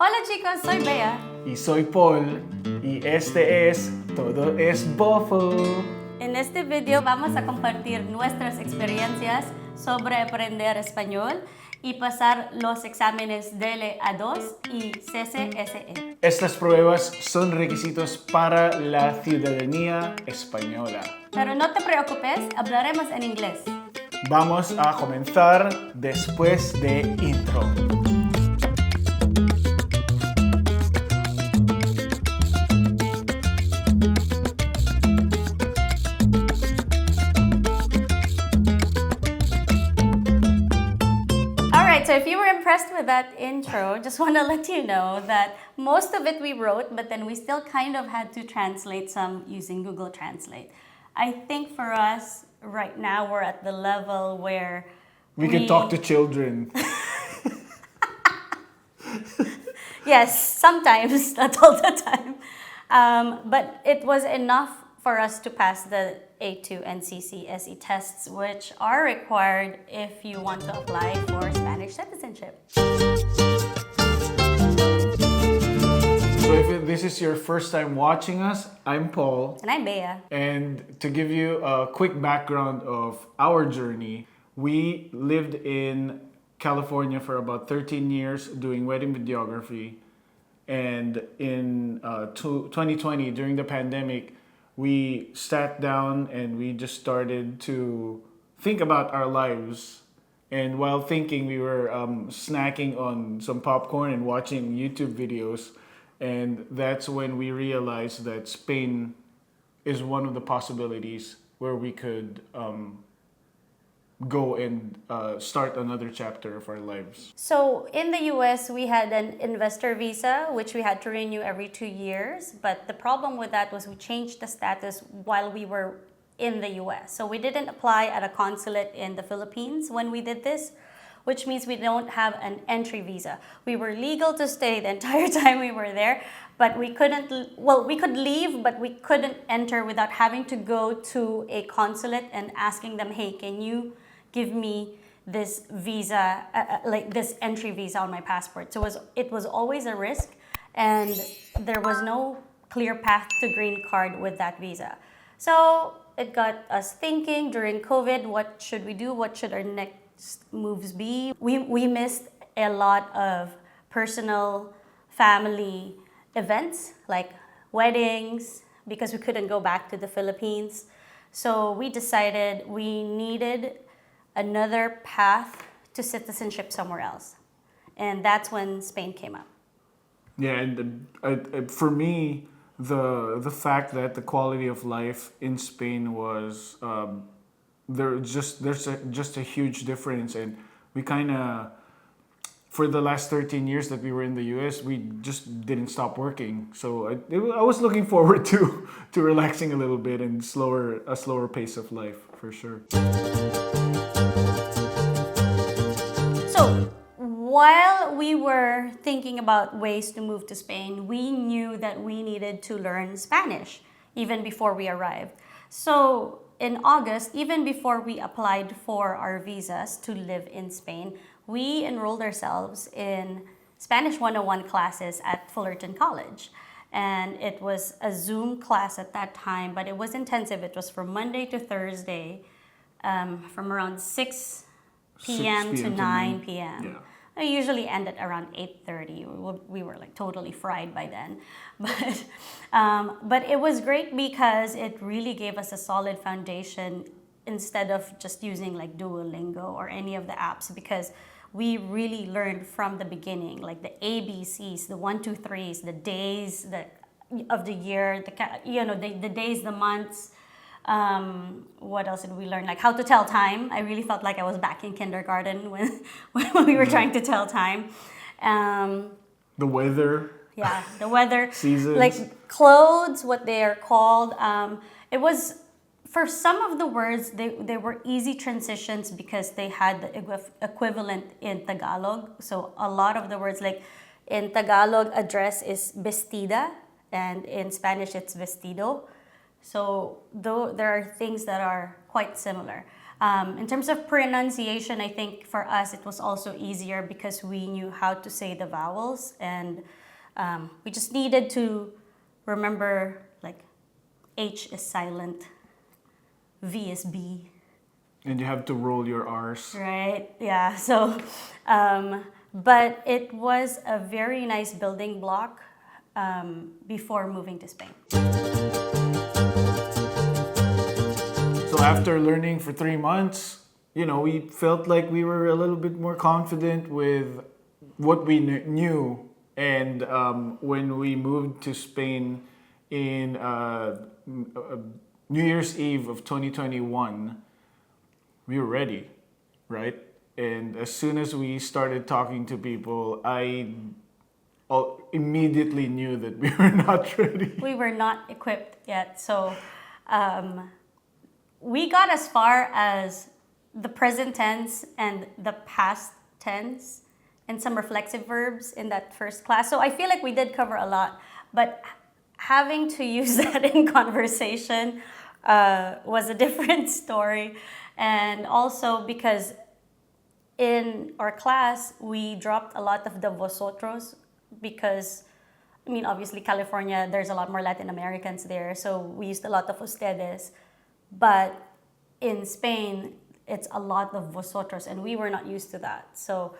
Hola chicos, soy Bea. Y soy Paul, y este es Todo es Boffo. En este video vamos a compartir nuestras experiencias sobre aprender español y pasar los exámenes DELE A2 y CCSE. Estas pruebas son requisitos para la ciudadanía española. Pero no te preocupes, hablaremos en inglés. Vamos a comenzar después de intro. Alright, so if you were impressed with that intro, just want to let you know that most of it we wrote, but then we still kind of had to translate some using Google Translate. I think for us, right now, we're at the level where We can talk to children. Yes, sometimes, not all the time. But it was enough for us to pass the A2 and CCSE tests, which are required if you want to apply for Spanish citizenship. So if this is your first time watching us, I'm Paul. And I'm Bea. And to give you a quick background of our journey, we lived in California for about 13 years doing wedding videography. And in 2020, during the pandemic, we sat down and we just started to think about our lives. And while thinking, we were snacking on some popcorn and watching YouTube videos. And that's when we realized that Spain is one of the possibilities where we could go and start another chapter of our lives. So in the US, we had an investor visa, which we had to renew every 2 years. But the problem with that was we changed the status while we were in the US. So we didn't apply at a consulate in the Philippines when we did this, which means we don't have an entry visa. We were legal to stay the entire time we were there, but we couldn't, well, we could leave, but we couldn't enter without having to go to a consulate and asking them, hey, can you give me this visa, like this entry visa on my passport? So it was always a risk, and there was no clear path to green card with that visa. So it got us thinking during COVID, what should we do? What should our next moves be? We missed a lot of personal family events like weddings because we couldn't go back to the Philippines. So we decided we needed another path to citizenship somewhere else. And that's when Spain came up. Yeah, and for me, the fact that the quality of life in Spain was there's just a huge difference, and we kind of, for the last 13 years that we were in the US, we just didn't stop working. So I was looking forward to relaxing a little bit and a slower pace of life for sure. So while we were thinking about ways to move to Spain, we knew that we needed to learn Spanish even before we arrived. So in August, even before we applied for our visas to live in Spain, we enrolled ourselves in Spanish 101 classes at Fullerton College. And it was a Zoom class at that time, but it was intensive. It was from Monday to Thursday, from around 6 p.m. to 9 p.m. Yeah. I usually end at around 8:30. We were like totally fried by then. But it was great because it really gave us a solid foundation instead of just using like Duolingo or any of the apps, because we really learned from the beginning, like the ABCs, the 1, 2, 3s, the days of the year, the days, the months. What else did we learn? Like how to tell time. I really felt like I was back in kindergarten when we were trying to tell time. The weather. Yeah, the weather. Seasons. Like clothes, what they are called. It was, for some of the words, they were easy transitions because they had the equivalent in Tagalog. So a lot of the words, like in Tagalog, address is vestida, and in Spanish it's vestido. So though there are things that are quite similar. In terms of pronunciation, I think for us it was also easier because we knew how to say the vowels, and we just needed to remember like H is silent, V is B. And you have to roll your R's. Right, yeah. So, but it was a very nice building block before moving to Spain. So after learning for 3 months, we felt like we were a little bit more confident with what we knew. And when we moved to Spain in New Year's Eve of 2021, we were ready, right? And as soon as we started talking to people, I immediately knew that we were not ready. We were not equipped yet. So we got as far as the present tense and the past tense and some reflexive verbs in that first class. So I feel like we did cover a lot, but having to use that in conversation was a different story. And also because in our class, we dropped a lot of the vosotros because, obviously California, there's a lot more Latin Americans there. So we used a lot of ustedes. But in Spain, it's a lot of vosotros, and we were not used to that. So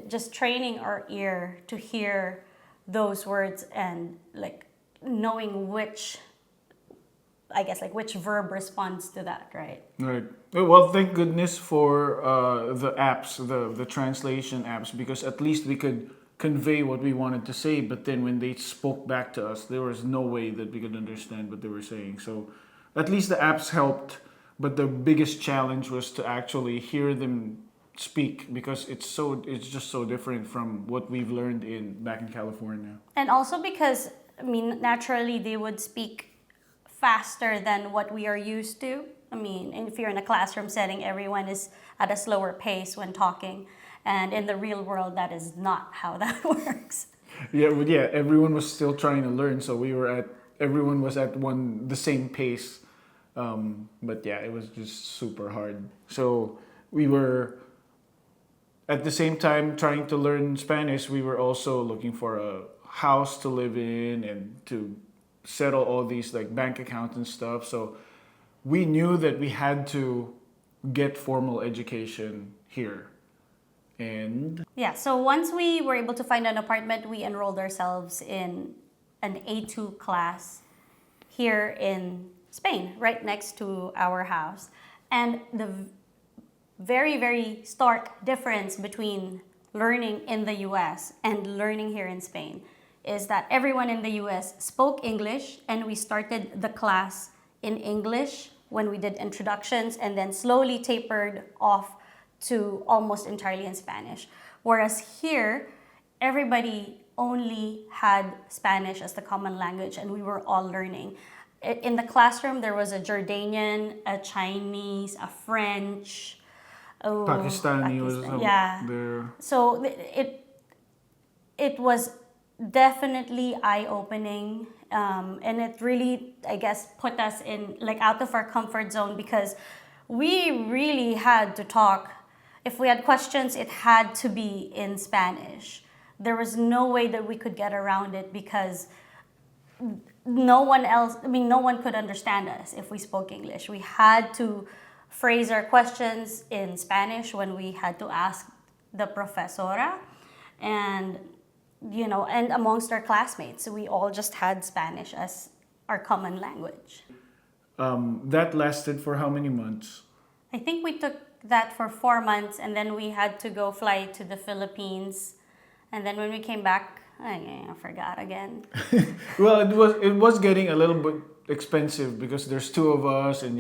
just training our ear to hear those words and like knowing which verb responds to that, right? Right. Well, thank goodness for the apps, the translation apps, because at least we could convey what we wanted to say. But then when they spoke back to us, there was no way that we could understand what they were saying. So at least the apps helped. But the biggest challenge was to actually hear them speak, because it's just so different from what we've learned back in California. And also because naturally they would speak faster than what we are used to. If you're in a classroom setting, everyone is at a slower pace when talking. And in the real world, that is not how that works. Yeah, everyone was still trying to learn, so everyone was at the same pace. But yeah, it was just super hard. So we were, at the same time trying to learn Spanish, we were also looking for a house to live in and to settle all these like bank accounts and stuff. So we knew that we had to get formal education here. And yeah, so once we were able to find an apartment, we enrolled ourselves in an A2 class here in Spain, right next to our house. And the very, very stark difference between learning in the US and learning here in Spain is that everyone in the US spoke English, and we started the class in English when we did introductions, and then slowly tapered off to almost entirely in Spanish. Whereas here, everybody only had Spanish as the common language, and we were all learning. In the classroom, there was a Jordanian, a Chinese, a French, Pakistani was there. So it was definitely eye-opening, and it really, I guess, put us in out of our comfort zone, because we really had to talk. If we had questions, it had to be in Spanish. There was no way that we could get around it, because no one could understand us if we spoke English. We had to phrase our questions in Spanish when we had to ask the profesora, and amongst our classmates, we all just had Spanish as our common language. That lasted for how many months? I think we took that for 4 months, and then we had to go fly to the Philippines, and then when we came back, I forgot again. Well, it was getting a little bit expensive because there's two of us, and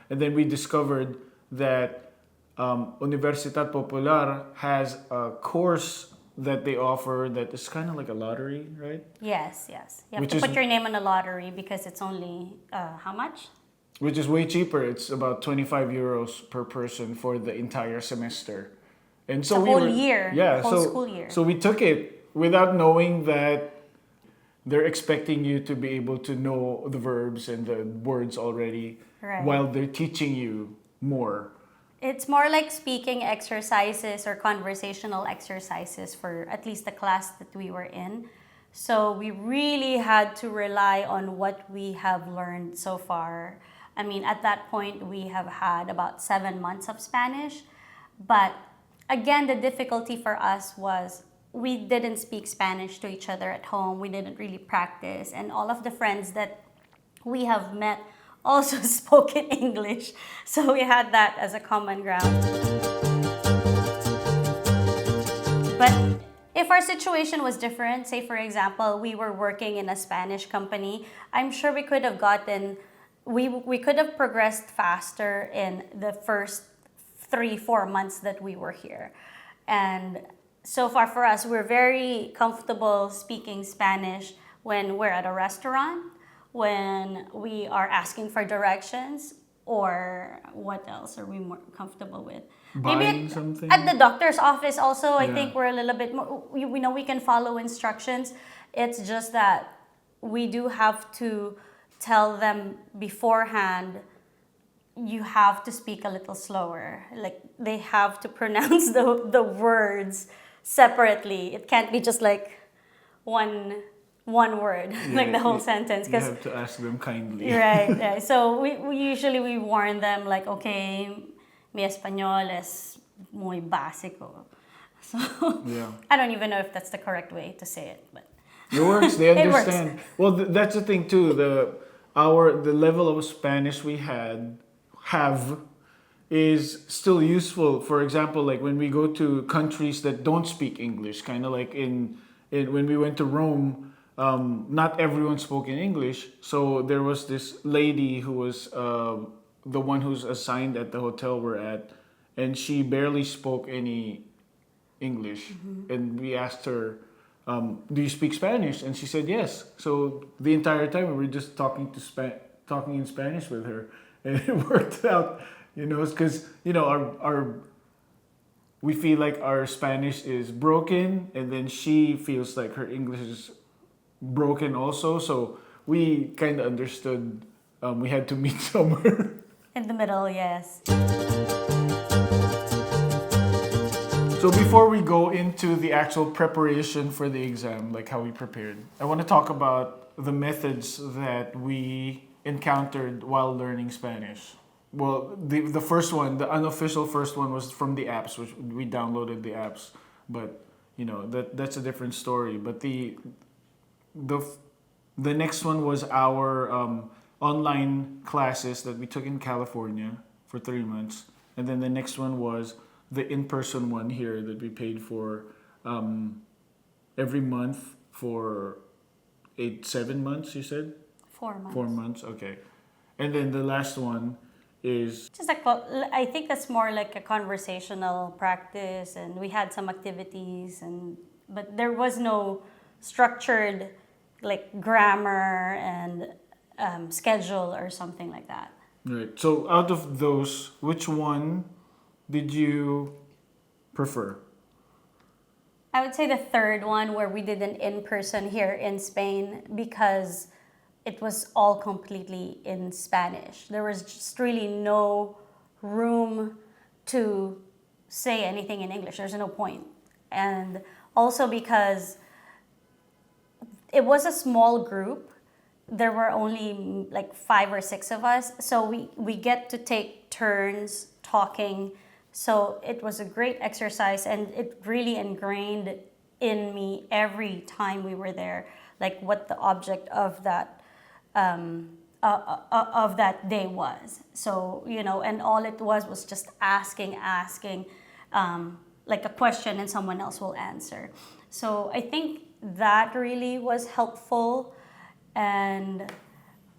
then we discovered that Universidad Popular has a course that they offer that is kind of like a lottery, right? Yes. You have to put your name on a lottery because it's only, how much? Which is way cheaper. It's about 25 euros per person for the entire semester. And so the whole year. Yeah, whole school year. So we took it without knowing that they're expecting you to be able to know the verbs and the words already, right, while they're teaching you more. It's more like speaking exercises or conversational exercises for at least the class that we were in. So we really had to rely on what we have learned so far. I mean, at that point, we have had about 7 months of Spanish. But again, the difficulty for us was we didn't speak Spanish to each other at home. We didn't really practice. And all of the friends that we have met also spoke in English. So we had that as a common ground. But if our situation was different, say for example, we were working in a Spanish company, I'm sure we could have we could have progressed faster in the first 3-4 months that we were here. And so far for us, we're very comfortable speaking Spanish when we're at a restaurant, when we are asking for directions, or what else are we more comfortable with? Buying something? At the doctor's office also, I Yeah. think we're a little bit more, we know we can follow instructions. It's just that we do have to tell them beforehand, you have to speak a little slower. Like they have to pronounce the words separately. It can't be just like one word, like the whole sentence. You have to ask them kindly. Right. So we usually warn them like, okay, mi español es muy básico. So Yeah. I don't even know if that's the correct way to say it, but It works. They It works. understand. Well, that's the thing too. The level of Spanish we have is still useful. For example, like when we go to countries that don't speak English, kind of like in when we went to Rome, not everyone spoke in English. So there was this lady who was the one who's assigned at the hotel we're at, and she barely spoke any English. And we asked her, do you speak Spanish? And she said yes. So the entire time we were just talking in Spanish with her, and it worked out. Because we feel like our Spanish is broken, and then she feels like her English is broken also. So we kind of understood. We had to meet somewhere. in the middle, yes. So before we go into the actual preparation for the exam, like how we prepared, I want to talk about the methods that we encountered while learning Spanish. Well, the first one, the unofficial first one, was from the apps, which we downloaded the apps. But that's a different story. But the next one was our online classes that we took in California for 3 months, and then the next one was the in-person one here that we paid for every month for 7 months. You said 4 months. 4 months, okay. And then the last one is Just I think that's more like a conversational practice, and we had some activities, but there was no structured like grammar and schedule or something like that. right. So out of those, which one did you prefer? I would say the third one, where we did an in-person here in Spain, because it was all completely in Spanish. There was just really no room to say anything in English. There's no point. And also because it was a small group, there were only like 5 or 6 of us. So we get to take turns talking. So it was a great exercise, and it really ingrained in me every time we were there, like what the object of that day was. So, and all it was just asking like a question, and someone else will answer. So I think that really was helpful, and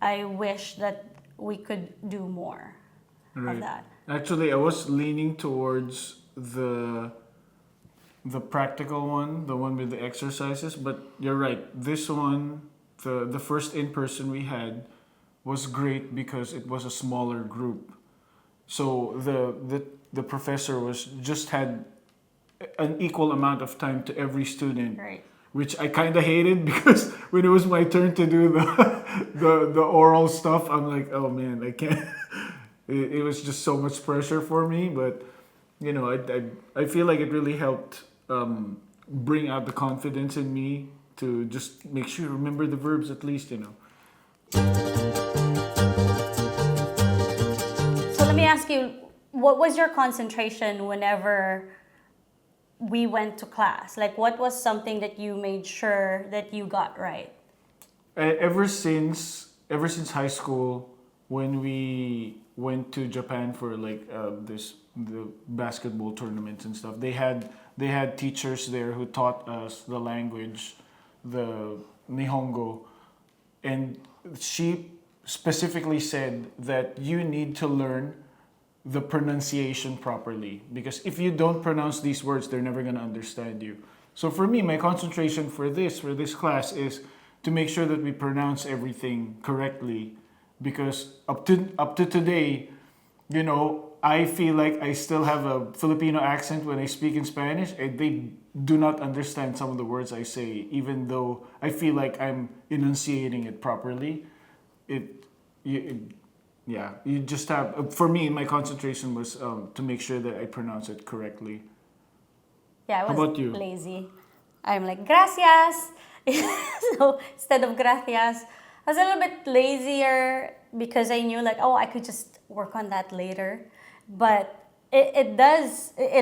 I wish that we could do more of that. Actually, I was leaning towards the practical one, the one with the exercises, but you're right. This one, the first in-person we had, was great because it was a smaller group. So the professor had an equal amount of time to every student. Right. Which I kind of hated, because when it was my turn to do the oral stuff, I'm like, oh man, I can't. it was just so much pressure for me. But I feel like it really helped bring out the confidence in me to just make sure you remember the verbs at least. So let me ask you, what was your concentration whenever we went to class? Like, what was something that you made sure that you got right? Ever since high school, when we went to Japan for like the basketball tournaments and stuff, they had teachers there who taught us the language, the Nihongo, and she specifically said that you need to learn the pronunciation properly, because if you don't pronounce these words, they're never going to understand you. So for me, my concentration for this class is to make sure that we pronounce everything correctly, because up to today, I feel like I still have a Filipino accent when I speak in Spanish, and they do not understand some of the words I say, even though I feel like I'm enunciating it properly. It, yeah, you just have. For me, my concentration was to make sure that I pronounce it correctly. Yeah, I How was about you? lazy. I'm like, gracias. So instead of gracias, I was a little bit lazier because I knew like, oh, I could just work on that later. But it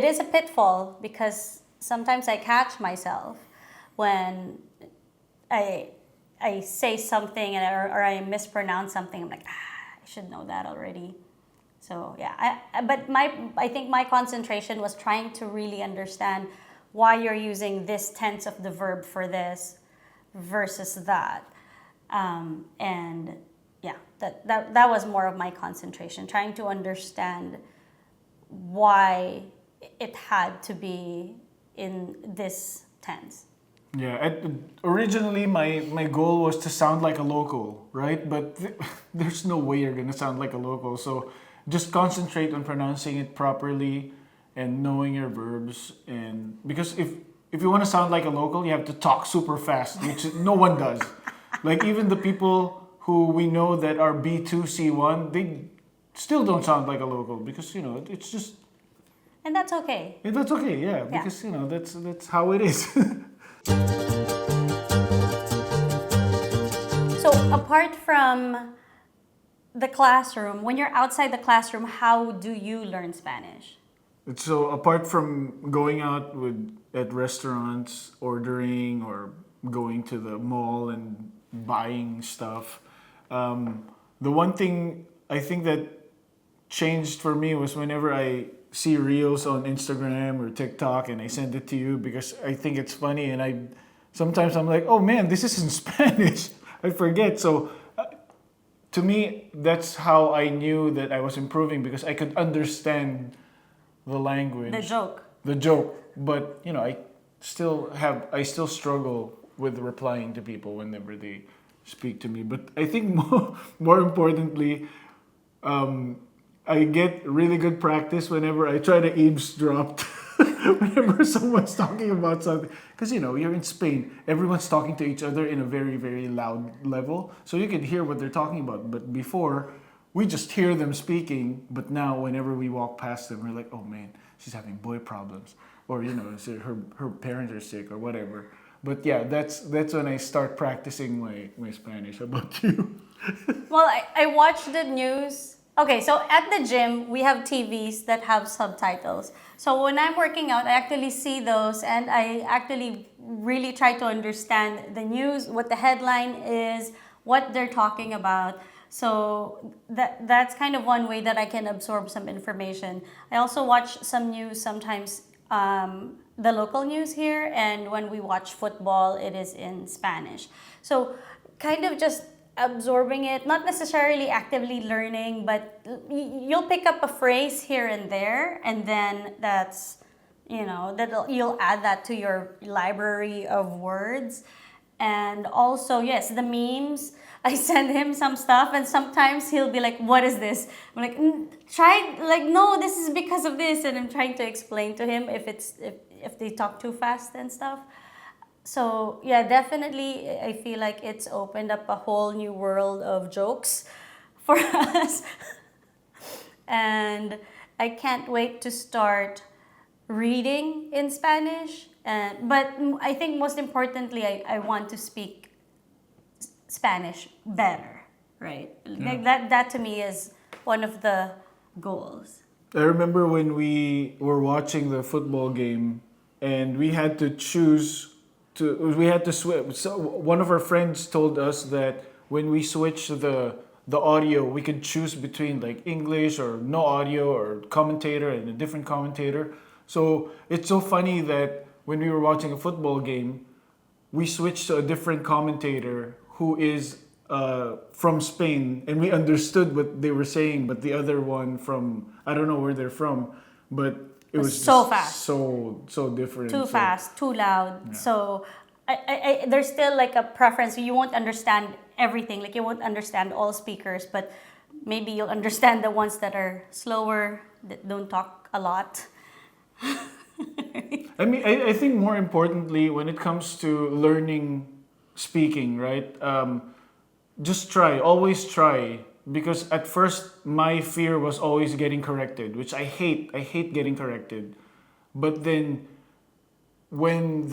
is a pitfall because sometimes I catch myself when I I say something or I mispronounce something. I'm like, I should know that already. So yeah, I think my concentration was trying to really understand why you're using this tense of the verb for this versus that, and yeah, that was more of my concentration, trying to understand why it had to be in this tense. Yeah, originally my goal was to sound like a local, right? But there's no way you're gonna sound like a local. So just concentrate on pronouncing it properly and knowing your verbs. And because if you want to sound like a local, you have to talk super fast, which no one does. Like even the people who we know that are B2, C1, they still don't sound like a local because it's just. And that's okay. Yeah, that's okay, yeah, Yeah. because that's how it is. So apart from the classroom, when you're outside the classroom, how do you learn Spanish? So apart from going out at restaurants, ordering or going to the mall and buying stuff, the one thing I think that changed for me was whenever I see reels on Instagram or TikTok and I send it to you because I think it's funny, and sometimes I'm like, oh man, this is in Spanish. I forget. So to me, that's how I knew that I was improving, because I could understand the language, the joke. But I still struggle with replying to people whenever they speak to me. But I think more importantly, I get really good practice whenever I try to eavesdrop whenever someone's talking about something. Because, you're in Spain. Everyone's talking to each other in a very, very loud level. So you can hear what they're talking about. But before, we just hear them speaking. But now, whenever we walk past them, we're like, oh man, she's having boy problems. Or, so her parents are sick or whatever. But yeah, that's when I start practicing my Spanish. How about you? Well, I watch the news. Okay, so at the gym, we have TVs that have subtitles. So when I'm working out, I actually see those and I actually really try to understand the news, what the headline is, what they're talking about. So that's kind of one way that I can absorb some information. I also watch some news sometimes, the local news here, and when we watch football, it is in Spanish. So kind of just absorbing it, not necessarily actively learning, but you'll pick up a phrase here and there, and then you'll add that to your library of words. And also, yes, the memes. I send him some stuff, and sometimes he'll be like, "What is this?" I'm like, no, this is because of this," and I'm trying to explain to him if they talk too fast and stuff. So yeah, definitely, I feel like it's opened up a whole new world of jokes for us. And I can't wait to start reading in Spanish. But I think most importantly, I want to speak Spanish better, right? Like that to me is one of the goals. I remember when we were watching the football game and we had to switch. So one of our friends told us that when we switch the audio, we could choose between like English or no audio or commentator and a different commentator. So it's so funny that when we were watching a football game, we switched to a different commentator who is from Spain, and we understood what they were saying, but the other one from, I don't know where they're from, but it was so just fast. so different. Too So, fast, too loud. Yeah. So there's still like a preference. You won't understand everything. Like you won't understand all speakers, but maybe you'll understand the ones that are slower, that don't talk a lot. I mean, I think more importantly, when it comes to learning speaking, right? Just try, always try. Because at first, my fear was always getting corrected, which I hate. I hate getting corrected. But then, when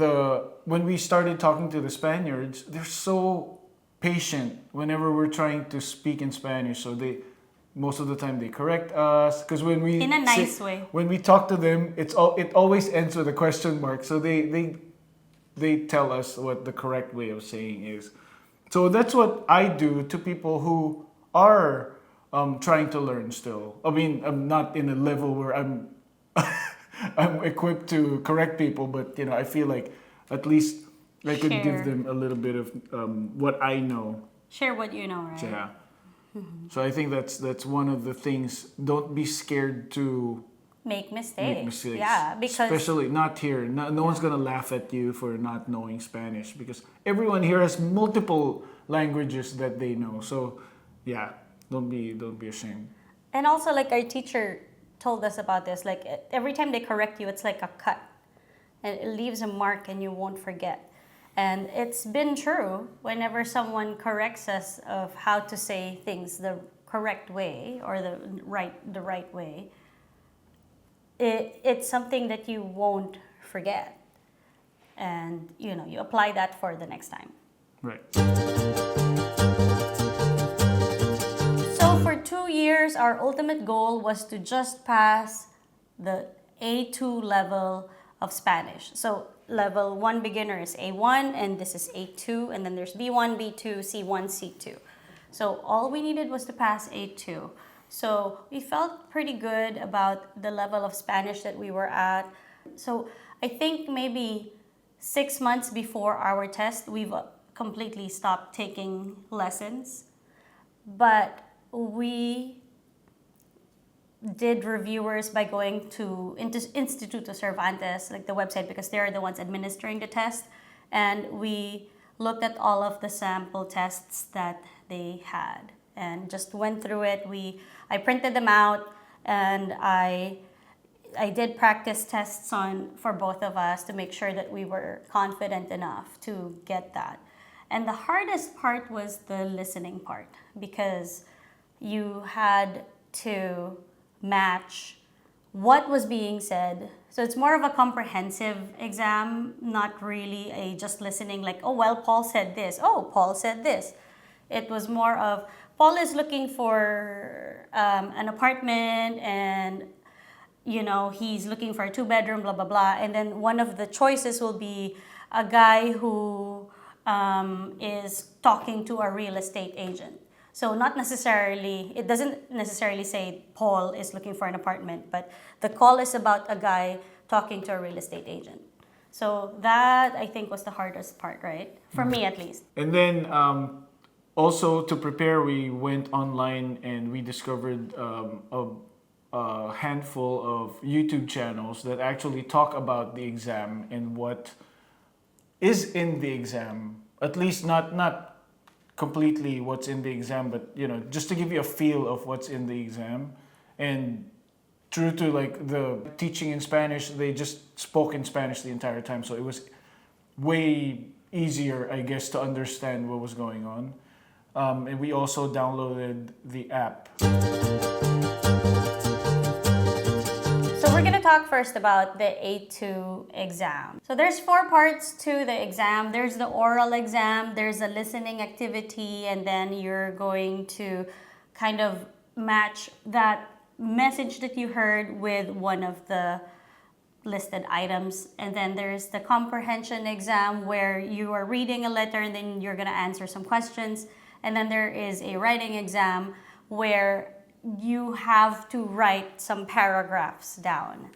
we started talking to the Spaniards, they're so patient whenever we're trying to speak in Spanish. So most of the time they correct us, because when we In a nice way. when we talk to them, it always ends with a question mark. So they tell us what the correct way of saying is. So that's what I do to people who are trying to learn still. I mean, I'm not in a level where I'm I'm equipped to correct people, but I feel like at least I could Share. give them a little bit of what I know. Share what you know, right? Yeah. So I think that's one of the things. Don't be scared to Make mistakes. make mistakes. Yeah, because especially not here. No one's gonna laugh at you for not knowing Spanish, because everyone here has multiple languages that they know. So yeah, don't be ashamed. and also like our teacher told us about this. Like every time they correct you, it's like a cut, and it leaves a mark, and you won't forget. And it's been true whenever someone corrects us of how to say things the correct way or the right way. It's something that you won't forget, and you apply that for the next time. Right. So for 2 years, our ultimate goal was to just pass the A2 level of Spanish. So level 1 beginner is A1, and this is A2, and then there's B1, B2, C1, C2. So all we needed was to pass A2. So we felt pretty good about the level of Spanish that we were at. So I think maybe 6 months before our test, we've completely stopped taking lessons. But we did reviewers by going to Instituto Cervantes, like the website, because they're the ones administering the test. And we looked at all of the sample tests that they had and just went through it. I printed them out, and I did practice tests for both of us to make sure that we were confident enough to get that. And the hardest part was the listening part, because you had to match what was being said. So it's more of a comprehensive exam, not really a just listening like, oh, well, Paul said this. Oh, Paul said this. It was more of, Paul is looking for an apartment, and he's looking for a 2-bedroom, blah, blah, blah. And then one of the choices will be a guy who is talking to a real estate agent. So it doesn't necessarily say Paul is looking for an apartment, but the call is about a guy talking to a real estate agent. So that, I think, was the hardest part, right? For me, at least. And then also to prepare, we went online and we discovered a handful of YouTube channels that actually talk about the exam and what is in the exam. At least not completely what's in the exam, but just to give you a feel of what's in the exam. And true to like the teaching in Spanish, they just spoke in Spanish the entire time, so it was way easier, I guess, to understand what was going on. And we also downloaded the app. we're gonna talk first about the A2 exam. So there's 4 parts to the exam. There's the oral exam, there's a listening activity, and then you're going to kind of match that message that you heard with one of the listed items. And then there's the comprehension exam where you are reading a letter and then you're gonna answer some questions. And then there is a writing exam where you have to write some paragraphs down.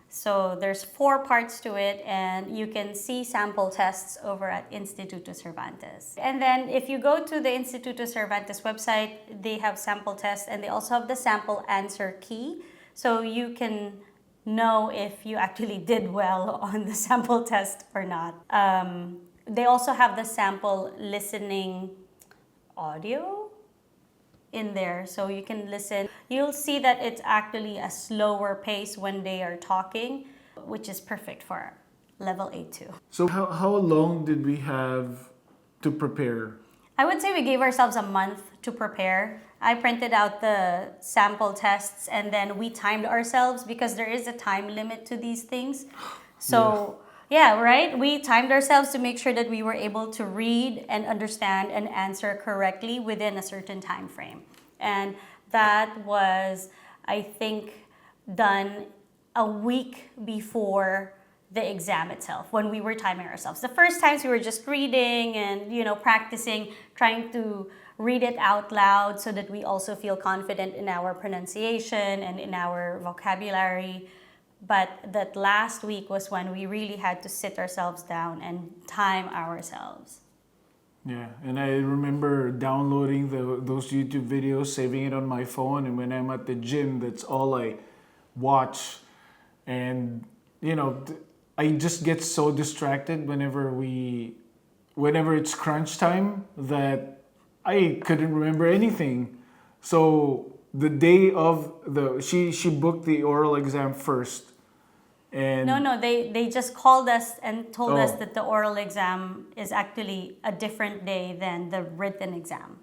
So there's 4 parts to it, and you can see sample tests over at Instituto Cervantes. And then if you go to the Instituto Cervantes website, they have sample tests and they also have the sample answer key. So you can know if you actually did well on the sample test or not. They also have the sample listening audio in there, so you can listen. You'll see that it's actually a slower pace when they are talking, which is perfect for level A2. So how long did we have to prepare? I would say we gave ourselves a month to prepare. I printed out the sample tests and then we timed ourselves because there is a time limit to these things. So yeah, right? We timed ourselves to make sure that we were able to read and understand and answer correctly within a certain time frame. And that was, I think, done a week before the exam itself when we were timing ourselves. The first times we were just reading and, practicing, trying to read it out loud so that we also feel confident in our pronunciation and in our vocabulary. But that last week was when we really had to sit ourselves down and time ourselves. Yeah, and I remember downloading those YouTube videos, saving it on my phone, and when I'm at the gym, that's all I watch. And, I just get so distracted whenever it's crunch time that I couldn't remember anything. So the day of she booked the oral exam first. And No, they just called us and told us that the oral exam is actually a different day than the written exam.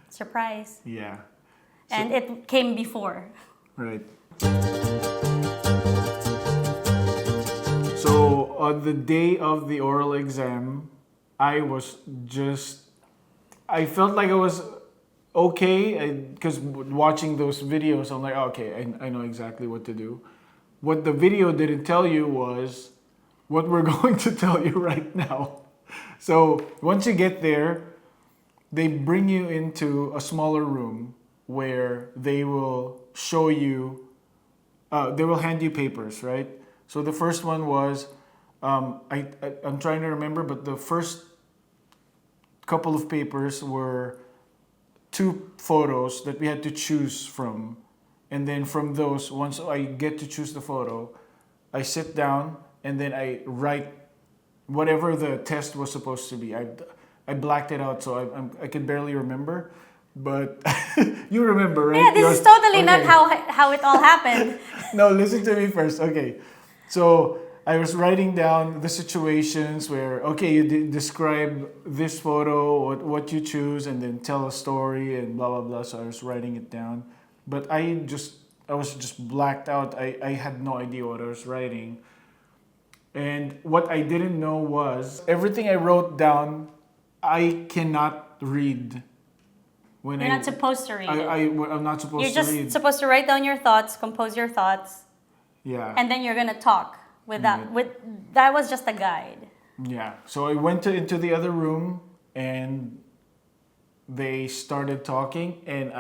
Surprise. Yeah. And it came before. Right. So on the day of the oral exam, I felt like I was okay because watching those videos, I'm like, okay, I know exactly what to do. What the video didn't tell you was what we're going to tell you right now. So once you get there, they bring you into a smaller room where they will show you, they will hand you papers, right? So the first one was, I'm trying to remember, but the first couple of papers were 2 photos that we had to choose from. And then from those, once I get to choose the photo, I sit down and then I write whatever the test was supposed to be. I blacked it out, so I can barely remember. But you remember, right? Yeah, this is totally not how it all happened. No, listen to me first. Okay. So I was writing down the situations where, okay, you describe this photo, what you choose, and then tell a story and blah, blah, blah. So I was writing it down. But I was just blacked out. I had no idea what I was writing. And what I didn't know was everything I wrote down, I cannot read. You're not supposed to read it. I'm not supposed to read. You're just supposed to write down your thoughts, compose your thoughts. Yeah. And then you're going to talk with that. That was just a guide. Yeah. So I went into the other room and they started talking and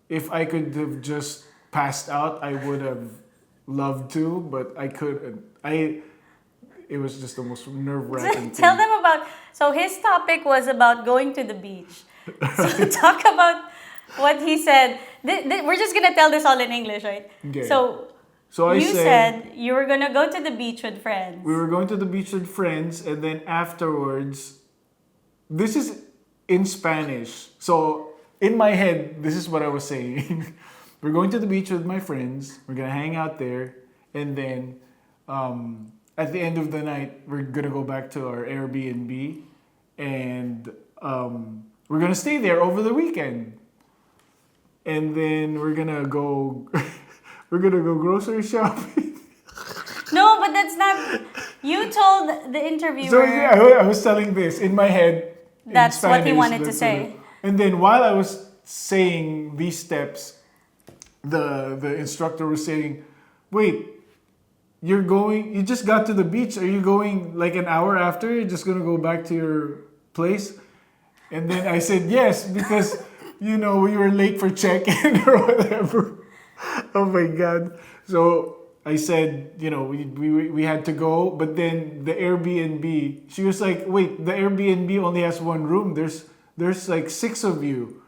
if I could have just passed out, I would have loved to, but I couldn't. It was just the most nerve-wracking Tell thing. them about, so his topic was about going to the beach. So talk about what he said. We're just going to tell this all in English, right? Okay. So you said you were going to go to the beach with friends. We were going to the beach with friends, and then afterwards, this is in Spanish. So in my head, this is what I was saying. We're going to the beach with my friends. We're going to hang out there. And then at the end of the night, we're going to go back to our Airbnb. And we're going to stay there over the weekend. And then we're going to we're gonna go grocery shopping. No, but that's not. You told the interviewer. So yeah, I was telling this in my head. That's in what he Spanish, wanted to that's say. And then while I was saying these steps, the instructor was saying, "Wait, you just got to the beach. Are you going like an hour after? You're just gonna go back to your place?" And then I said yes because we were late for check-in or whatever. Oh my God! So I said, we had to go, but then the Airbnb. She was like, "Wait, the Airbnb only has one room. There's like 6 of you."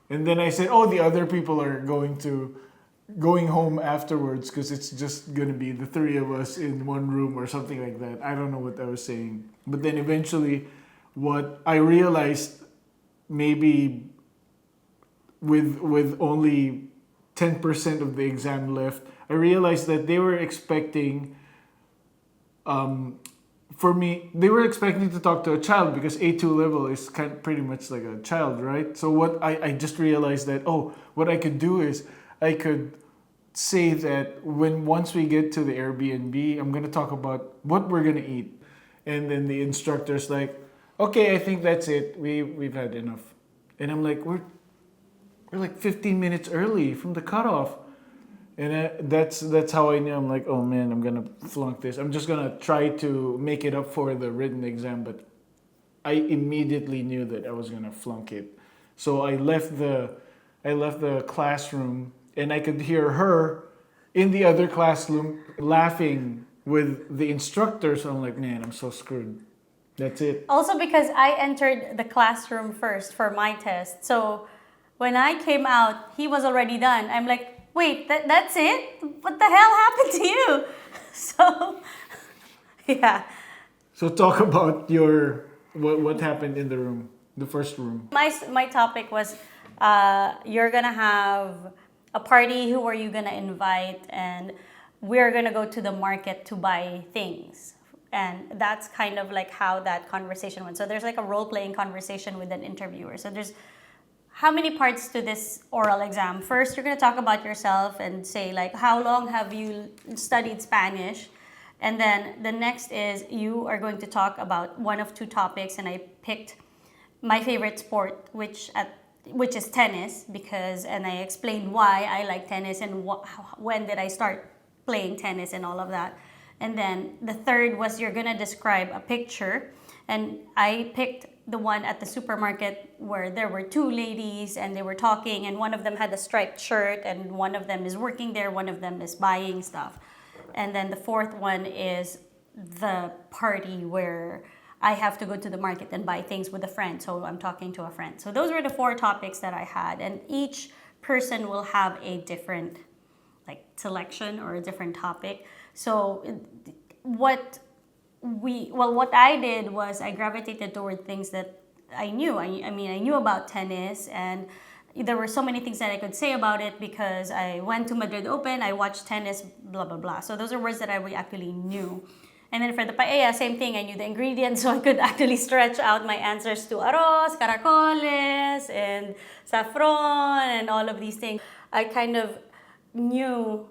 And then I said, "Oh, the other people are going home afterwards because it's just gonna be the 3 of us in one room or something like that." I don't know what I was saying, but then eventually, what I realized, maybe with only 10% of the exam left, I realized that they were expecting, they were expecting to talk to a child because A2 level is pretty much like a child, right? So what I just realized that, what I could do is I could say that once we get to the Airbnb, I'm going to talk about what we're going to eat. And then the instructor's like, "Okay, I think that's it. We've had enough." And I'm like, we're like 15 minutes early from the cutoff. And that's how I knew. I'm like, oh man, I'm gonna flunk this. I'm just gonna try to make it up for the written exam, but I immediately knew that I was gonna flunk it. So I left the classroom, and I could hear her in the other classroom laughing with the instructor. So I'm like, man, I'm so screwed. That's it. Also because I entered the classroom first for my test. So when I came out, he was already done. I'm like, wait, that's it? What the hell happened to you? So, yeah. So talk about what happened in the room, the first room. My topic was, you're gonna have a party. Who are you gonna invite? And we're gonna go to the market to buy things. And that's kind of like how that conversation went. So there's like a role-playing conversation with an interviewer. So there's how many parts to this oral exam? First, you're going to talk about yourself and say like, how long have you studied Spanish? And then the next is you are going to talk about one of 2 topics, and I picked my favorite sport, which is tennis, and I explained why I like tennis and when did I start playing tennis and all of that. And then the third was you're going to describe a picture, and I picked the one at the supermarket where there were 2 ladies and they were talking, and one of them had a striped shirt, and one of them is working there, one of them is buying stuff. And then the fourth one is the party where I have to go to the market and buy things with a friend, so I'm talking to a friend. So those were the 4 topics that I had, and each person will have a different selection or a different topic. So what I did was I gravitated toward things that I knew. I knew about tennis, and there were so many things that I could say about it because I went to Madrid Open, I watched tennis, blah, blah, blah. So those are words that I actually knew. And then for the paella, same thing. I knew the ingredients, so I could actually stretch out my answers to arroz, caracoles, and saffron, and all of these things. I kind of knew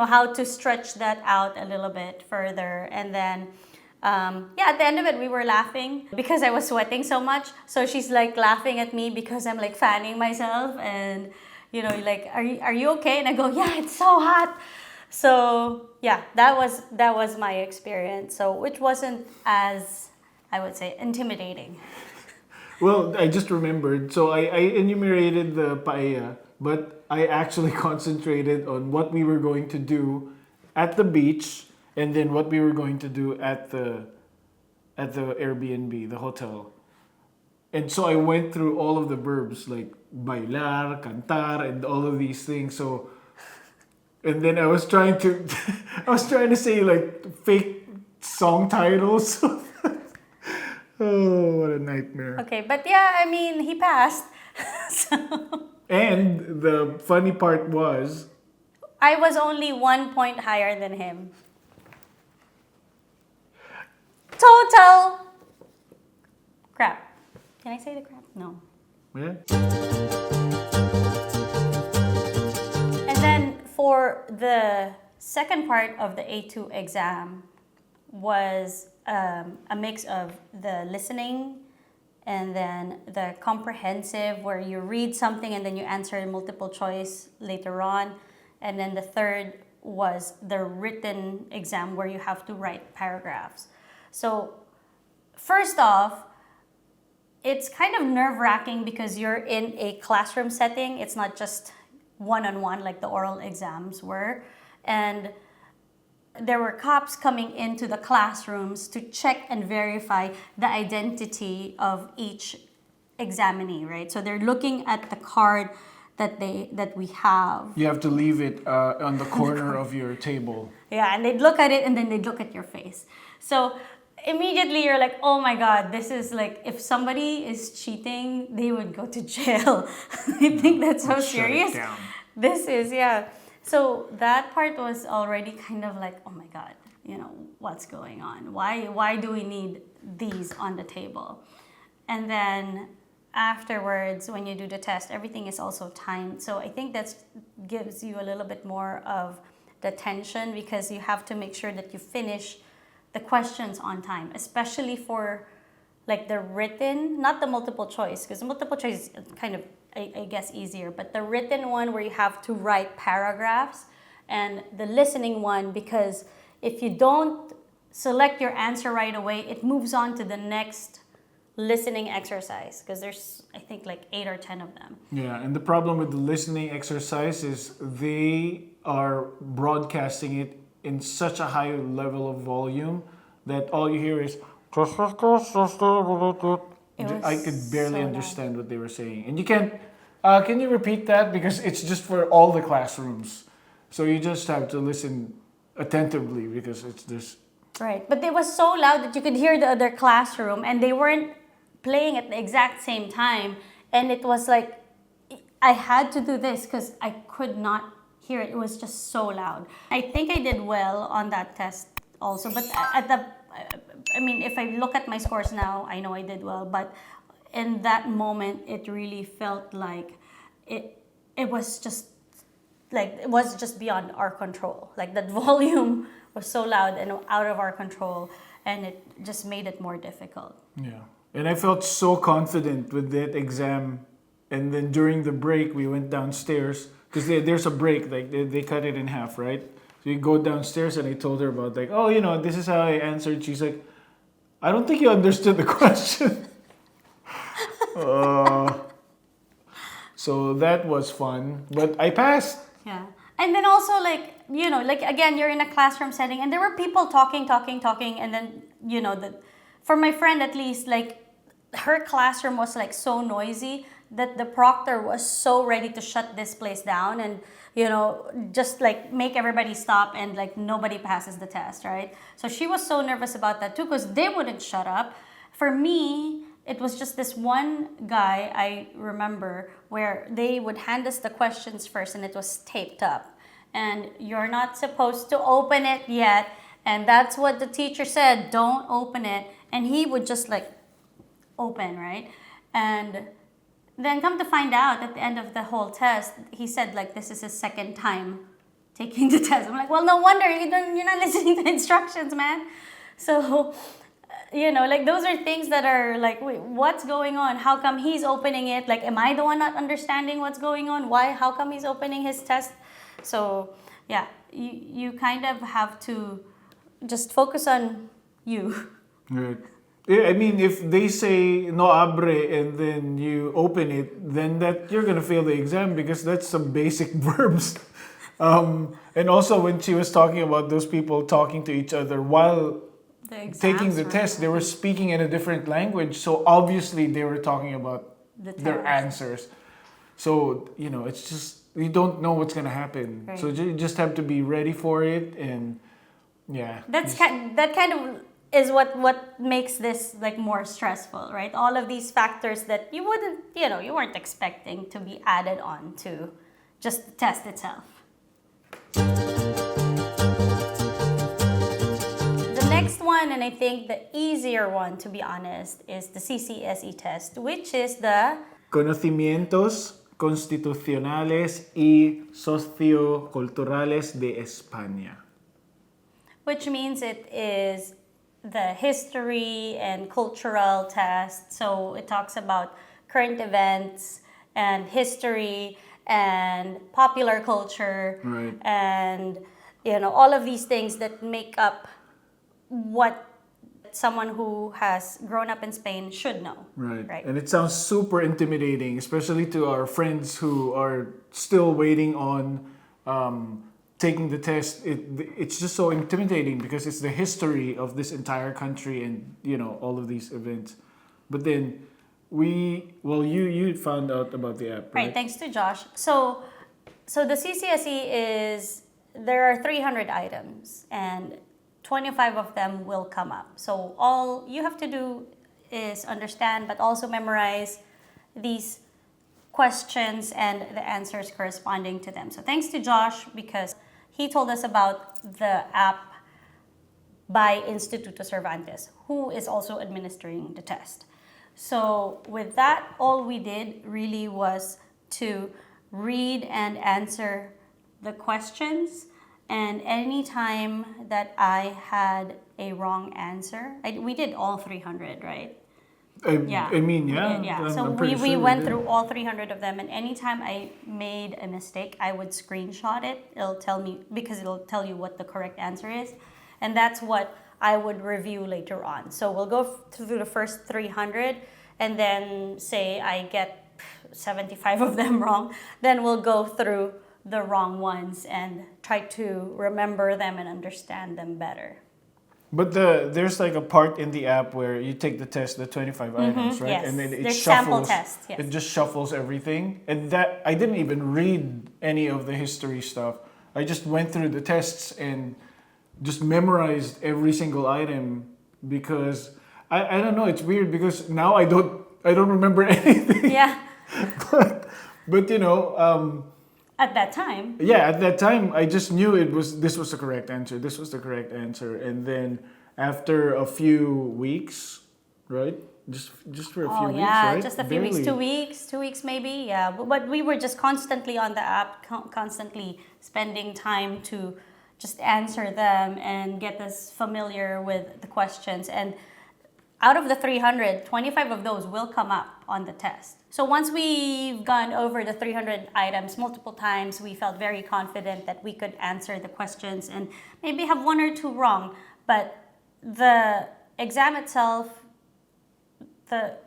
how to stretch that out a little bit further. And then at the end of it, we were laughing because I was sweating so much. So she's like laughing at me because I'm like fanning myself, and like, are you okay? And I go, yeah, it's so hot. So yeah, that was my experience. So which wasn't as, I would say, intimidating. Well, I just remembered. So I enumerated the paella, but I actually concentrated on what we were going to do at the beach, and then what we were going to do at the Airbnb, the hotel. And so I went through all of the verbs like bailar, cantar, and all of these things. So, and then I was trying to say like fake song titles. Oh, what a nightmare. Okay, but yeah, he passed. So And the funny part was, I was only 1 point higher than him. Total crap. Can I say the crap? No. yeah. And then for the second part of the A2 exam was a mix of the listening and then the comprehensive, where you read something and then you answer in multiple choice later on. And then the third was the written exam, where you have to write paragraphs. So first off, it's kind of nerve-wracking because you're in a classroom setting. It's not just one-on-one like the oral exams were. And there were cops coming into the classrooms to check and verify the identity of each examinee, right? So they're looking at the card that we have. You have to leave it on the corner of your table. Yeah, and they'd look at it and then they'd look at your face. So immediately you're like, oh my God, this is like, if somebody is cheating, they would go to jail. I think that's so serious. Shut it down. This is, yeah. So that part was already kind of like, oh my God, what's going on? Why do we need these on the table? And then afterwards, when you do the test, everything is also timed. So I think that gives you a little bit more of the tension, because you have to make sure that you finish the questions on time, especially for like the written, not the multiple choice, because multiple choice is kind of, I guess, easier, but the written one where you have to write paragraphs, and the listening one, because if you don't select your answer right away, it moves on to the next listening exercise, because there's, I think, like 8 or 10 of them. Yeah, and the problem with the listening exercise is they are broadcasting it in such a high level of volume that all you hear is I could barely understand what they were saying. And you can't, can you repeat that? Because it's just for all the classrooms. So you just have to listen attentively, because it's just... Right, but it was so loud that you could hear the other classroom, and they weren't playing at the exact same time. And it was like, I had to do this because I could not hear it. It was just so loud. I think I did well on that test also, but if I look at my scores now, I know I did well, but in that moment, it really felt like it was just beyond our control. Like that volume was so loud and out of our control, and it just made it more difficult. Yeah. And I felt so confident with that exam. And then during the break, we went downstairs, because there's a break, like they cut it in half, right? So you go downstairs, and I told her about like, oh, this is how I answered. She's like, I don't think you understood the question. So that was fun, but I passed. Yeah. And then also again, you're in a classroom setting, and there were people talking, and then, for my friend at least, like her classroom was like so noisy that the proctor was so ready to shut this place down and, just like make everybody stop, and like nobody passes the test, right? So she was so nervous about that too, because they wouldn't shut up. For me, it was just this one guy I remember where they would hand us the questions first, and it was taped up. And you're not supposed to open it yet. And that's what the teacher said, don't open it. And he would just like open, right? And then come to find out at the end of the whole test, he said like this is his second time taking the test. I'm like, well, no wonder you're not listening to the instructions, man. So, like those are things that are like, wait, what's going on? How come he's opening it? Like, am I the one not understanding what's going on? Why? How come he's opening his test? So, yeah, you kind of have to just focus on you. Right. Yeah, I mean, if they say no abre and then you open it, then that you're gonna fail the exam, because that's some basic verbs. And also when she was talking about those people talking to each other while taking the test, they were speaking in a different language. So obviously they were talking about their answers. So, it's just, you don't know what's gonna happen. Right. So you just have to be ready for it, and yeah. That kind of is what makes this like more stressful, right? All of these factors that you weren't expecting to be added on to just the test itself. The next one, and I think the easier one, to be honest, is the CCSE test, which is the Conocimientos constitucionales y socioculturales de España. Which means it is the history and cultural test. So it talks about current events and history and popular culture, Right. and all of these things that make up what someone who has grown up in Spain should know. Right. And it sounds super intimidating, especially to our friends who are still waiting on taking the test. It's just so intimidating because it's the history of this entire country and all of these events. But then you found out about the app, right? Right, thanks to Josh. So the CCSE there are 300 items and 25 of them will come up. So all you have to do is understand but also memorize these questions and the answers corresponding to them. So thanks to Josh because he told us about the app by Instituto Cervantes, who is also administering the test. So with that, all we did really was to read and answer the questions. And anytime that I had a wrong answer, we did all 300, right? I mean, yeah. We did, yeah. So I'm pretty we sure went did. through all 300 of them, and anytime I made a mistake, I would screenshot it. It'll tell me, because it'll tell you what the correct answer is. And that's what I would review later on. So we'll go through the first 300, and then say I get 75 of them wrong. Then we'll go through the wrong ones and try to remember them and understand them better. But there's like a part in the app where you take the test, the 25 items, right? Yes. And then it There's shuffles. sample tests, yes. It just shuffles everything. And that I didn't even read any of the history stuff. I just went through the tests and just memorized every single item because I don't know, it's weird because now I don't remember anything. Yeah. but At that time. yeah, at that time, I just knew this was the correct answer. This was the correct answer. And then after a few weeks, right? Just for a few weeks, right? Just a few weeks, 2 weeks maybe, yeah. But we were just constantly on the app, constantly spending time to just answer them and get us familiar with the questions. And out of the 300, 25 of those will come up on the test. So once we've gone over the 300 items multiple times, we felt very confident that we could answer the questions and maybe have one or two wrong. But the exam itself,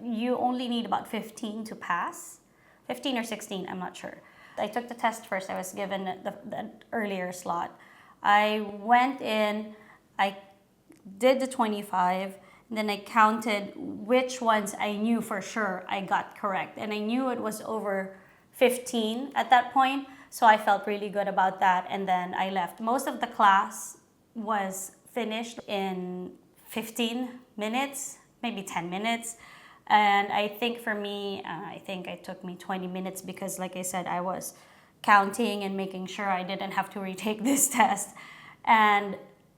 you only need about 15 to pass. 15 or 16, I'm not sure. I took the test first. I was given the earlier slot. I went in, I did the 25, and then I counted which ones I knew for sure I got correct. And I knew it was over 15 at that point, so I felt really good about that. And then I left. Most of the class was finished in 15 minutes, maybe 10 minutes. And I think for me, I think it took me 20 minutes because, like I said, I was counting and making sure I didn't have to retake this test. And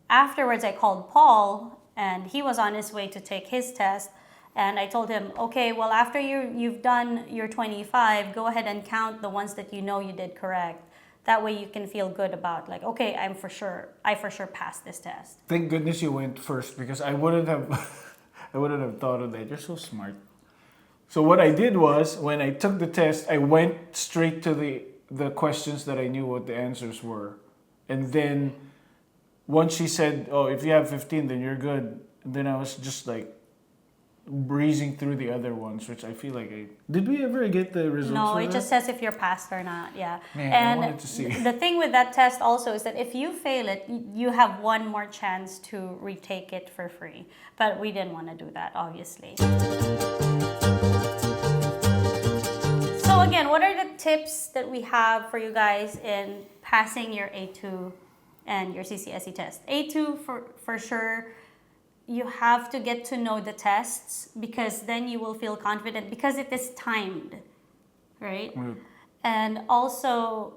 afterwards, I called Paul, and he was on his way to take his test. And I told him, okay, well, after you've done your 25, go ahead and count the ones that you know you did correct. That way you can feel good about, like, okay, I for sure passed this test. Thank goodness you went first because I wouldn't have I wouldn't have thought of that. You're so smart. So what I did was, when I took the test, I went straight to the questions that I knew what the answers were. And then once she said, oh, if you have 15, then you're good. And then I was just like breezing through the other ones, which I feel like did we ever get the results? No, for it that? just says if you're passed or not, yeah. Man, and I wanted to see. The thing with that test also is that if you fail it, you have one more chance to retake it for free. But we didn't want to do that, obviously. So again, what are the tips that we have for you guys in passing your A2 and your CCSE test? A2 for sure. You have to get to know the tests because then you will feel confident because it is timed, right? Mm. And also,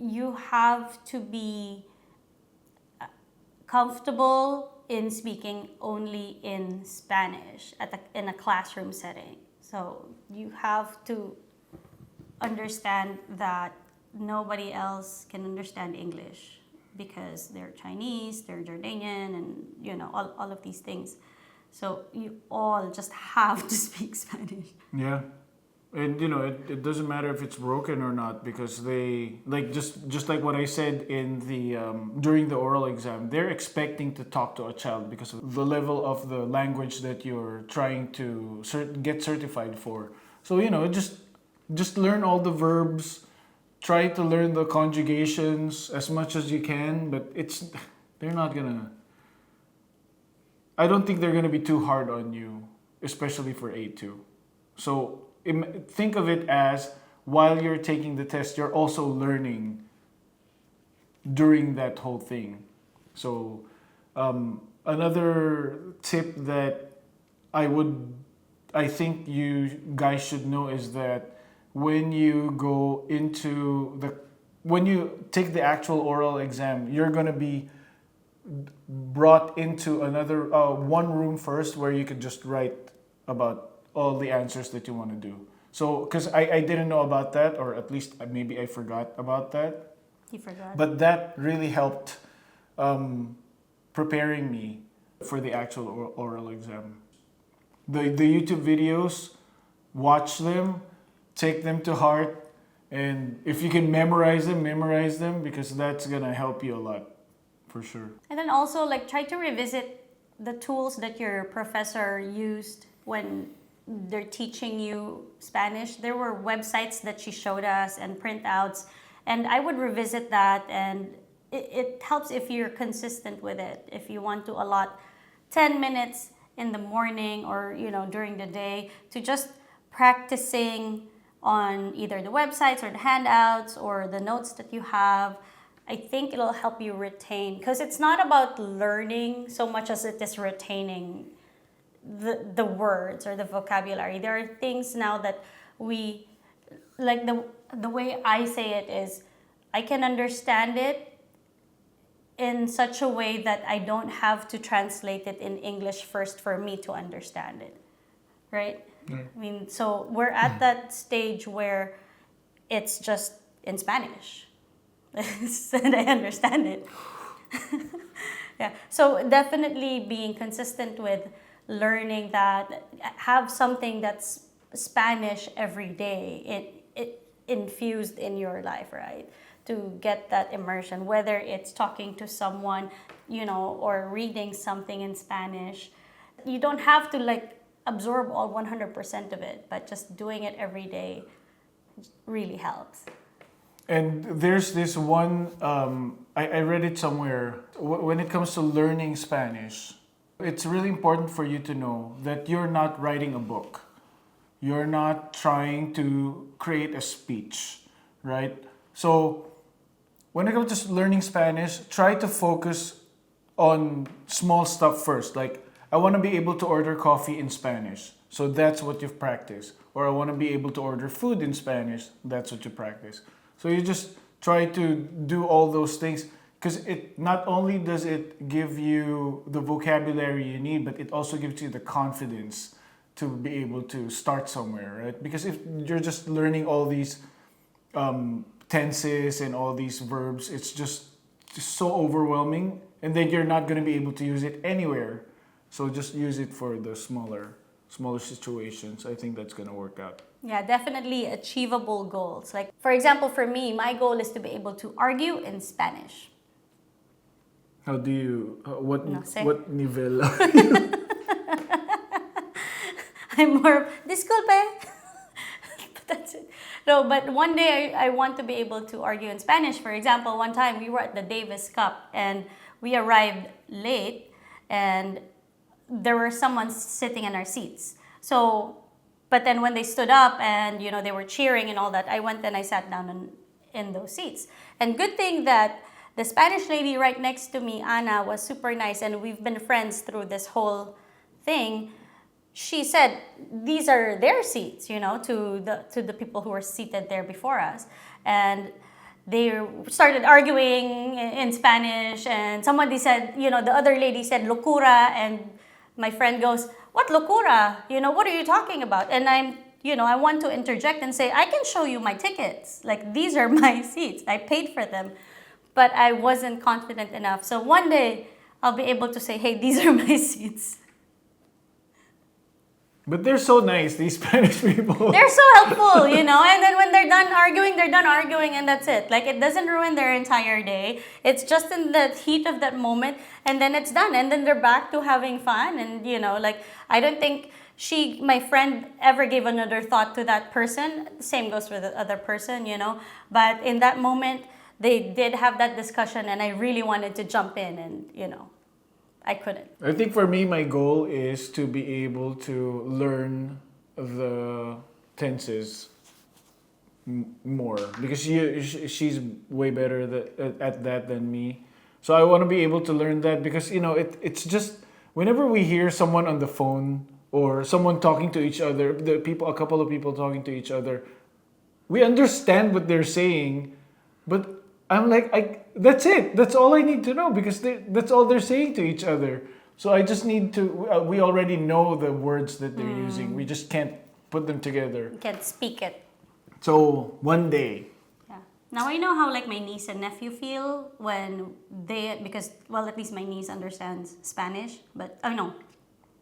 you have to be comfortable in speaking only in Spanish in a classroom setting. So you have to understand that nobody else can understand English because they're Chinese, they're Jordanian, and all of these things. So you all just have to speak Spanish. Yeah. And it doesn't matter if it's broken or not, because they like just like what I said in the during the oral exam, they're expecting to talk to a child because of the level of the language that you're trying to get certified for. So just learn all the verbs, try to learn the conjugations as much as you can, but they're not gonna. I don't think they're gonna be too hard on you, especially for A2. So think of it as while you're taking the test, you're also learning during that whole thing. So another tip that I think you guys should know is that when you take the actual oral exam, you're gonna be brought into another one room first where you could just write about all the answers that you want to do. So, because I didn't know about that, or at least maybe I forgot about that. You forgot. But that really helped preparing me for the actual oral exam. The YouTube videos, watch them, take them to heart, and if you can memorize them, because that's gonna help you a lot, for sure. And then also try to revisit the tools that your professor used when they're teaching you Spanish. There were websites that she showed us and printouts, and I would revisit that, and it helps if you're consistent with it. If you want to allot 10 minutes in the morning or during the day to just practicing on either the websites or the handouts or the notes that you have, I think it'll help you retain, because it's not about learning so much as it is retaining the words or the vocabulary. There are things now that we, like the way I say it is, I can understand it in such a way that I don't have to translate it in English first for me to understand it, right? Yeah. I mean, so we're at that stage where it's just in Spanish and I understand it. Yeah, so definitely being consistent with learning that, have something that's Spanish every day, it infused in your life, right? To get that immersion, whether it's talking to someone, or reading something in Spanish. You don't have to absorb all 100% of it, but just doing it every day really helps. And there's this one, I read it somewhere, when it comes to learning Spanish, it's really important for you to know that you're not writing a book. You're not trying to create a speech, right? So when it comes to learning Spanish, try to focus on small stuff first. Like, I want to be able to order coffee in Spanish. So that's what you've practiced. Or I want to be able to order food in Spanish. That's what you practice. So you just try to do all those things, because it not only does it give you the vocabulary you need, but it also gives you the confidence to be able to start somewhere, right? Because if you're just learning all these tenses and all these verbs, it's just so overwhelming, and then you're not going to be able to use it anywhere. So just use it for the smaller situations. I think that's going to work out. Yeah, definitely achievable goals. Like, for example, for me, my goal is to be able to argue in Spanish. How do you, what nivel? I'm more, disculpe. That's it. No, but one day I want to be able to argue in Spanish. For example, one time we were at the Davis Cup and we arrived late and there were someone sitting in our seats. So, but then when they stood up and, they were cheering and all that, I went and I sat down in those seats. And good thing that the Spanish lady right next to me, Ana, was super nice, and we've been friends through this whole thing. She said, these are their seats, to the people who were seated there before us. And they started arguing in Spanish, and somebody said, the other lady said, locura, and my friend goes, what locura? What are you talking about? And I'm I want to interject and say, I can show you my tickets. Like, these are my seats. I paid for them. But I wasn't confident enough. So one day, I'll be able to say, hey, these are my seats. But they're so nice, these Spanish people. They're so helpful, and then when they're done arguing, and that's it. Like, it doesn't ruin their entire day. It's just in the heat of that moment, and then it's done. And then they're back to having fun. And, like, I don't think my friend, ever gave another thought to that person. Same goes for the other person, But in that moment, they did have that discussion, and I really wanted to jump in, and, I couldn't. I think for me, my goal is to be able to learn the tenses more, because she's way better at that than me. So I want to be able to learn that, because it's just whenever we hear someone on the phone or someone talking to each other, a couple of people talking to each other, we understand what they're saying, but I'm like, that's it. That's all I need to know, because that's all they're saying to each other. So I just need to, we already know the words that they're using. We just can't put them together. You can't speak it. So one day. Yeah. Now I know how like my niece and nephew feel when because at least my niece understands Spanish, but,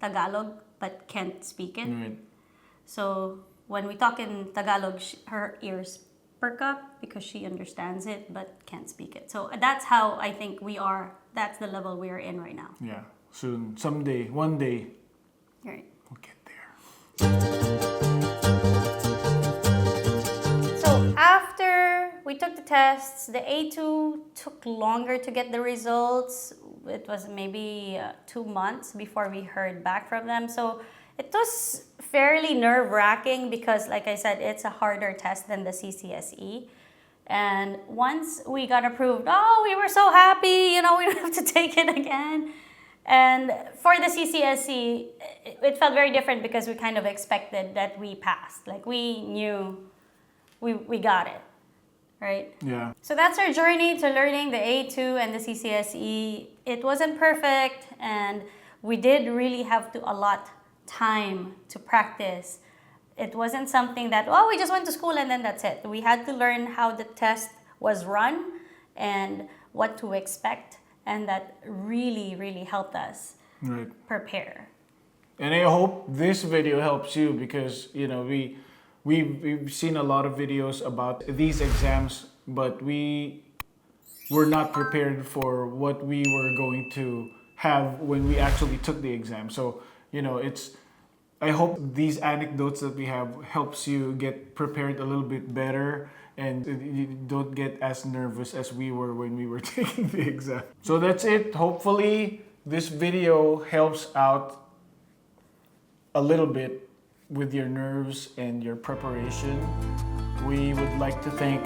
Tagalog, but can't speak it. Right. So when we talk in Tagalog, her ears perk up because she understands it but can't speak it. So that's how I think that's the level we are in right now. Yeah, soon, someday, one day, Right. we'll get there. So after we took the tests, the A2 took longer to get the results. It was maybe 2 months before we heard back from them. So it was fairly nerve-wracking because, like I said, it's a harder test than the CCSE. And once we got approved, we were so happy, we don't have to take it again. And for the CCSE, it felt very different because we kind of expected that we passed. Like, we knew we got it, right? Yeah. So that's our journey to learning the A2 and the CCSE. It wasn't perfect, and we did really have to allot time to practice. It wasn't something that, we just went to school and then that's it. We had to learn how the test was run and what to expect, and that really, really helped us prepare. And I hope this video helps you, because we've seen a lot of videos about these exams, but we were not prepared for what we were going to have when we actually took the exam. So I hope these anecdotes that we have helps you get prepared a little bit better, and you don't get as nervous as we were when we were taking the exam. So that's it. Hopefully this video helps out a little bit with your nerves and your preparation. We would like to thank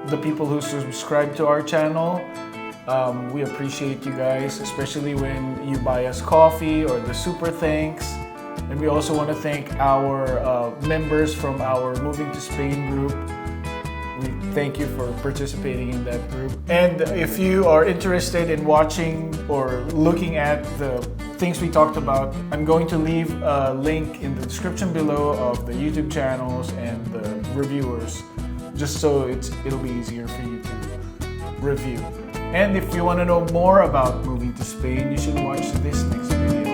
the people who subscribe to our channel. We appreciate you guys, especially when you buy us coffee or the super thanks. And we also want to thank our members from our Moving to Spain group. We thank you for participating in that group. And if you are interested in watching or looking at the things we talked about, I'm going to leave a link in the description below of the YouTube channels and the reviewers, just so it'll be easier for you to review. And if you want to know more about moving to Spain, you should watch this next video.